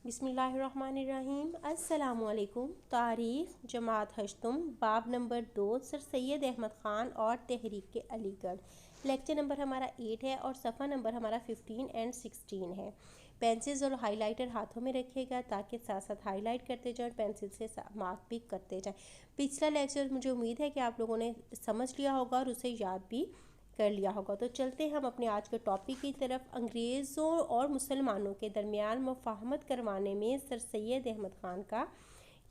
بسم اللہ الرحمن الرحیم۔ السلام علیکم۔ تاریخ جماعت ہشتم، باب نمبر 2، سر سید احمد خان اور تحریک علی گڑھ۔ لیکچر نمبر ہمارا 8 ہے اور صفحہ نمبر ہمارا 15 اور 16 ہے۔ پینسلز اور ہائی لائٹر ہاتھوں میں رکھے گا تاکہ ساتھ ساتھ ہائی لائٹ کرتے جائیں، پینسل سے مارک بھی کرتے جائیں۔ پچھلا لیکچر مجھے امید ہے کہ آپ لوگوں نے سمجھ لیا ہوگا اور اسے یاد بھی کر لیا ہوگا۔ تو چلتے ہم اپنے آج کے ٹاپک کی طرف۔ انگریزوں اور مسلمانوں کے درمیان مفاہمت کروانے میں سر سید احمد خان کا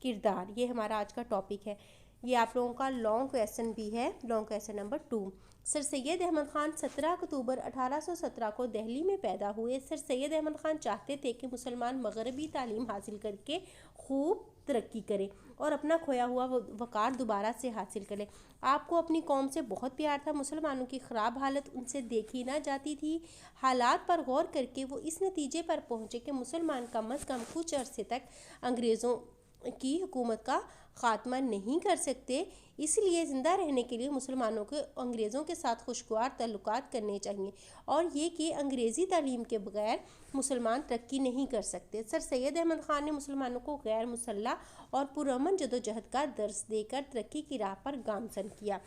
کردار، یہ ہمارا آج کا ٹاپک ہے۔ یہ آپ لوگوں کا لانگ کویسچن بھی ہے، لانگ کویسچن نمبر 2۔ سر سید احمد خان 17 اکتوبر 1817 کو دہلی میں پیدا ہوئے۔ سر سید احمد خان چاہتے تھے کہ مسلمان مغربی تعلیم حاصل کر کے خوب ترقی کریں اور اپنا کھویا ہوا وقار دوبارہ سے حاصل کریں۔ آپ کو اپنی قوم سے بہت پیار تھا، مسلمانوں کی خراب حالت ان سے دیکھی نہ جاتی تھی۔ حالات پر غور کر کے وہ اس نتیجے پر پہنچے کہ مسلمان کم از کم کچھ عرصے تک انگریزوں کی حکومت کا خاتمہ نہیں کر سکتے، اس لیے زندہ رہنے کے لیے مسلمانوں کو انگریزوں کے ساتھ خوشگوار تعلقات کرنے چاہیے، اور یہ کہ انگریزی تعلیم کے بغیر مسلمان ترقی نہیں کر سکتے۔ سر سید احمد خان نے مسلمانوں کو غیر مسلح اور پرامن جدوجہد کا درس دے کر ترقی کی راہ پر گامزن کیا۔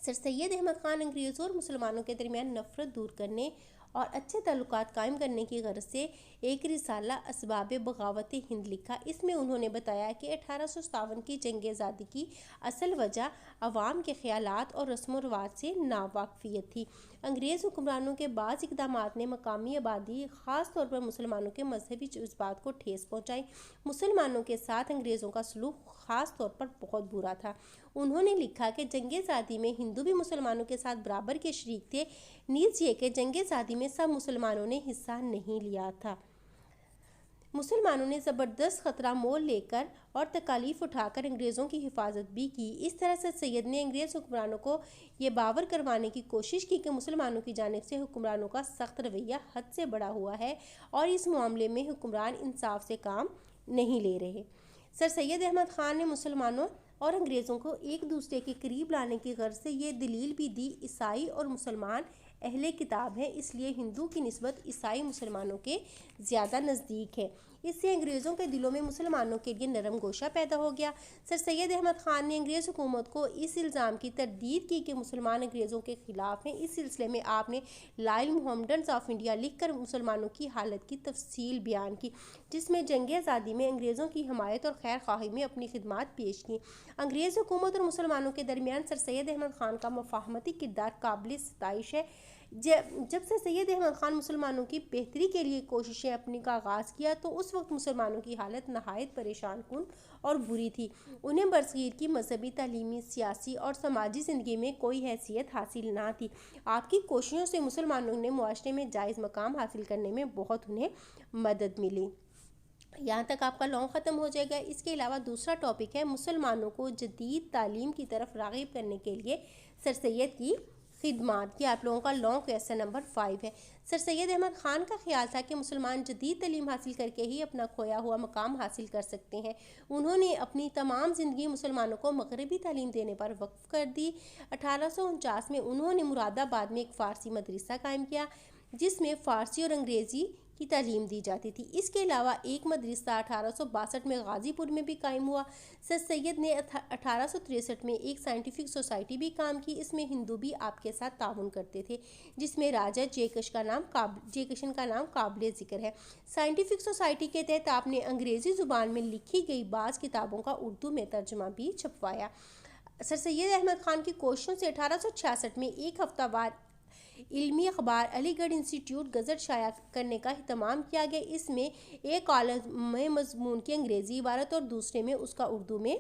سر سید احمد خان انگریزوں اور مسلمانوں کے درمیان نفرت دور کرنے اور اچھے تعلقات قائم کرنے کی غرض سے ایک رسالہ اسباب بغاوت ہند لکھا۔ اس میں انہوں نے بتایا کہ 1857 کی جنگ آزادی کی اصل وجہ عوام کے خیالات اور رسم و رواج سے ناواقفیت تھی۔ انگریز حکمرانوں کے بعض اقدامات نے مقامی آبادی، خاص طور پر مسلمانوں کے مذہبی جذبات کو ٹھیس پہنچائی۔ مسلمانوں کے ساتھ انگریزوں کا سلوک خاص طور پر بہت برا تھا۔ انہوں نے لکھا کہ جنگ آزادی میں ہندو بھی مسلمانوں کے ساتھ برابر کے شریک تھے، نیز یہ کہ جنگ آزادی میں سب مسلمانوں نے حصہ نہیں لیا تھا۔ مسلمانوں نے زبردست خطرہ مول لے کر اور تکالیف اٹھا کر انگریزوں کی حفاظت بھی کی۔ اس طرح سے سید نے انگریز حکمرانوں کو یہ باور کروانے کی کوشش کی کہ مسلمانوں کی جانب سے حکمرانوں کا سخت رویہ حد سے بڑھا ہوا ہے اور اس معاملے میں حکمران انصاف سے کام نہیں لے رہے۔ سر سید احمد خان نے مسلمانوں اور انگریزوں کو ایک دوسرے کے قریب لانے کی غرض سے یہ دلیل بھی دی، عیسائی اور مسلمان اہل کتاب ہیں، اس لیے ہندو کی نسبت عیسائی مسلمانوں کے زیادہ نزدیک ہے۔ اس سے انگریزوں کے دلوں میں مسلمانوں کے لیے نرم گوشہ پیدا ہو گیا۔ سر سید احمد خان نے انگریز حکومت کو اس الزام کی تردید کی کہ مسلمان انگریزوں کے خلاف ہیں۔ اس سلسلے میں آپ نے لائل محمڈنز آف انڈیا لکھ کر مسلمانوں کی حالت کی تفصیل بیان کی، جس میں جنگ آزادی میں انگریزوں کی حمایت اور خیر خواہی میں اپنی خدمات پیش کی۔ انگریز حکومت اور مسلمانوں کے درمیان سر سید احمد خان کا مفاہمتی کردار قابل ستائش ہے۔ جب سر سید احمد خان مسلمانوں کی بہتری کے لیے کوششیں اپنی کا آغاز کیا تو اس وقت مسلمانوں کی حالت نہایت پریشان کن اور بری تھی۔ انہیں برصغیر کی مذہبی، تعلیمی، سیاسی اور سماجی زندگی میں کوئی حیثیت حاصل نہ تھی۔ آپ کی کوششوں سے مسلمانوں نے معاشرے میں جائز مقام حاصل کرنے میں بہت انہیں مدد ملی۔ یہاں تک آپ کا لانگ ختم ہو جائے گا۔ اس کے علاوہ دوسرا ٹاپک ہے مسلمانوں کو جدید تعلیم کی طرف راغب کرنے کے لیے سر سید کی خدمات، یہ آپ لوگوں کا لانگ کویسچن نمبر 5 ہے۔ سر سید احمد خان کا خیال تھا کہ مسلمان جدید تعلیم حاصل کر کے ہی اپنا کھویا ہوا مقام حاصل کر سکتے ہیں۔ انہوں نے اپنی تمام زندگی مسلمانوں کو مغربی تعلیم دینے پر وقف کر دی۔ 1849 میں انہوں نے مراد آباد میں ایک فارسی مدرسہ قائم کیا جس میں فارسی اور انگریزی کی تعلیم دی جاتی تھی۔ اس کے علاوہ ایک مدرسہ 1862 میں غازی پور میں بھی قائم ہوا۔ سر سید نے 1863 میں ایک سائنٹیفک سوسائٹی بھی قائم کی، اس میں ہندو بھی آپ کے ساتھ تعاون کرتے تھے، جس میں راجہ جے کشن کا نام قابل ذکر ہے۔ سائنٹیفک سوسائٹی کے تحت آپ نے انگریزی زبان میں لکھی گئی بعض کتابوں کا اردو میں ترجمہ بھی چھپوایا۔ سر سید احمد خان کی کوششوں سے 1866 میں ایک ہفتہ وار علمی اخبار علی گڑھ انسٹی ٹیوٹ گزٹ شائع کرنے کا اہتمام کیا گیا۔ اس میں ایک کالم میں مضمون کی انگریزی عبارت اور دوسرے میں اس کا اردو میں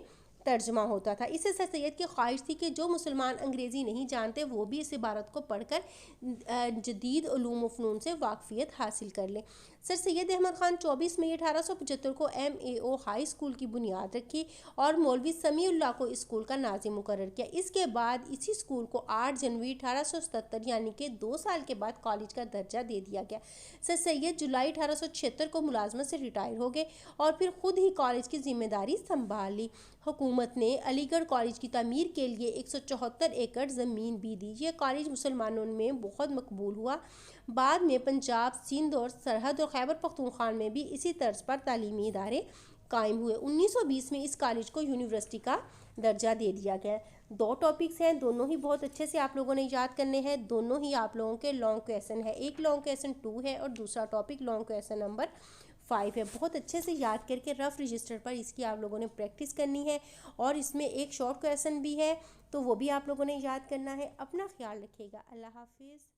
ترجمہ ہوتا تھا۔ اس سے سر سید کی خواہش تھی کہ جو مسلمان انگریزی نہیں جانتے وہ بھی اس عبارت کو پڑھ کر جدید علوم و فنون سے واقفیت حاصل کر لیں۔ سر سید احمد خان 24 مئی 1875 کو MAO ہائی اسکول کی بنیاد رکھی اور مولوی سمیع اللہ کو اسکول کا ناظم مقرر کیا۔ اس کے بعد اسی اسکول کو 8 جنوری 1877 یعنی کہ 2 سال کے بعد کالج کا درجہ دے دیا گیا۔ سر سید جولائی 1876 کو ملازمت سے ریٹائر ہو گئے اور پھر خود ہی کالج کی ذمہ داری سنبھال لی۔ حکومت نے علی گڑھ کالج کی تعمیر کے لیے 174 ایکڑ زمین بھی دی۔ یہ کالج مسلمانوں میں بہت مقبول ہوا۔ بعد میں پنجاب، سندھ اور سرحد اور خیبر پختونخوا میں بھی اسی طرز پر تعلیمی ادارے قائم ہوئے۔ 1920 میں اس کالج کو یونیورسٹی کا درجہ دے دیا گیا۔ 2 ٹاپکس ہیں، دونوں ہی بہت اچھے سے آپ لوگوں نے یاد کرنے ہیں، دونوں ہی آپ لوگوں کے لانگ کویسچن ہے۔ ایک لانگ کویسچن 2 ہے اور دوسرا ٹاپک لانگ کویسچن نمبر 5 ہے۔ بہت اچھے سے یاد کر کے رف رجسٹر پر اس کی آپ لوگوں نے پریکٹس کرنی ہے، اور اس میں ایک شارٹ کویسچن بھی ہے تو وہ بھی آپ لوگوں نے یاد کرنا ہے۔ اپنا خیال رکھیے گا۔ اللہ حافظ۔